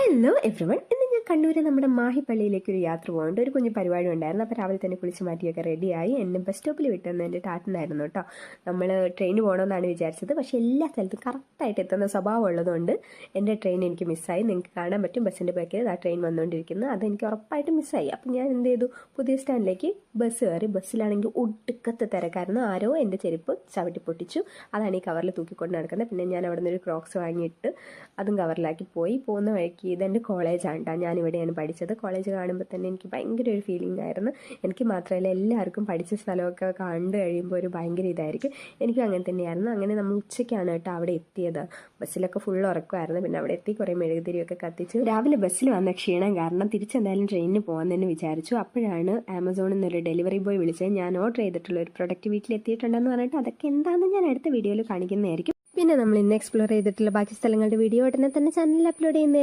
Hello everyone, ഇന്ന് ഞാൻ കണ്ണൂർ നമ്മുടെ മാഹിപ്പള്ളിയിലേക്ക് ഒരു യാത്ര പോകുന്നുണ്ട്. ഒരു കുഞ്ഞു പരിപാടി ഉണ്ടായിരുന്നു. അപ്പോൾ രാവിലെ തന്നെ കുളിച്ച് മാറ്റിയൊക്കെ റെഡിയായി എന്നെ ബസ് സ്റ്റോപ്പിൽ വിട്ടുതന്ന എൻ്റെ ടാറ്റനായിരുന്നു കേട്ടോ. നമ്മൾ ട്രെയിന് പോകണമെന്നാണ് വിചാരിച്ചത്, പക്ഷേ എല്ലാ സ്ഥലത്തും കറക്റ്റായിട്ട് എത്തുന്ന സ്വഭാവം ഉള്ളതുകൊണ്ട് എൻ്റെ ട്രെയിൻ എനിക്ക് മിസ്സായി. നിങ്ങൾക്ക് കാണാൻ പറ്റും ബസ്സിൻ്റെ ബാക്കിൽ ആ ട്രെയിൻ വന്നുകൊണ്ടിരിക്കുന്നത്. അതെനിക്ക് ഉറപ്പായിട്ട് മിസ്സായി. അപ്പം ഞാൻ എന്ത് ചെയ്തു, പുതിയ സ്റ്റാൻഡിലേക്ക് ബസ് കയറി. ബസ്സിലാണെങ്കിൽ ഒടുക്കത്തെ തിരക്കായിരുന്നു. ആരോ എൻ്റെ ചെരുപ്പ് ചവിട്ടി പൊട്ടിച്ചു. അതാണ് ഈ കവറിൽ തൂക്കിക്കൊണ്ട് നടക്കുന്നത്. പിന്നെ ഞാൻ അവിടെ നിന്നൊരു ക്രോക്സ് വാങ്ങിയിട്ട് അതും കവറിലാക്കി പോകുന്ന വഴിക്ക് ഇതെൻ്റെ കോളേജാണ് കേട്ടോ. ഞാനിവിടെയാണ് പഠിച്ചത്. കോളേജ് കാണുമ്പോൾ തന്നെ എനിക്ക് ഭയങ്കര ഒരു ഫീലിംഗ് ആയിരുന്നു. എനിക്ക് മാത്രമല്ല, എല്ലാവർക്കും പഠിച്ച സ്ഥലമൊക്കെ കണ്ടു കഴിയുമ്പോൾ ഒരു ഭയങ്കര ഇതായിരിക്കും. എനിക്കും അങ്ങനെ തന്നെയായിരുന്നു. അങ്ങനെ നമ്മൾ ഉച്ചയ്ക്കാണ് കേട്ടോ അവിടെ എത്തിയത്. ബസ്സിലൊക്കെ ഫുൾ ഉറക്കമായിരുന്നു. പിന്നെ അവിടെ എത്തി കുറേ മെഴുകുതിരിയൊക്കെ കത്തിച്ചു. രാവിലെ ബസ്സിൽ വന്ന ക്ഷീണം കാരണം തിരിച്ചെന്തായാലും ട്രെയിനിന് പോകാമെന്ന് വിചാരിച്ചു. അപ്പോഴാണ് ആമസോണിൽ നിന്നൊരു ഡെലിവറി ബോയ് വിളിച്ചത്. ഞാൻ ഓർഡർ ചെയ്തിട്ടുള്ള ഒരു പ്രൊഡക്റ്റ് വീട്ടിലെത്തിയിട്ടുണ്ടെന്ന് പറഞ്ഞിട്ട് അതൊക്കെ എന്താണെന്ന് ഞാൻ അടുത്ത വീഡിയോയിൽ കാണിക്കുന്നതായിരിക്കും. പിന്നെ നമ്മൾ ഇന്ന് എക്സ്പ്ലോർ ചെയ്തിട്ടുള്ള ബാക്കി സ്ഥലങ്ങളുടെ വീഡിയോ ഉടനെ തന്നെ ചാനലിൽ അപ്ലോഡ് ചെയ്യുന്നതായിരിക്കും.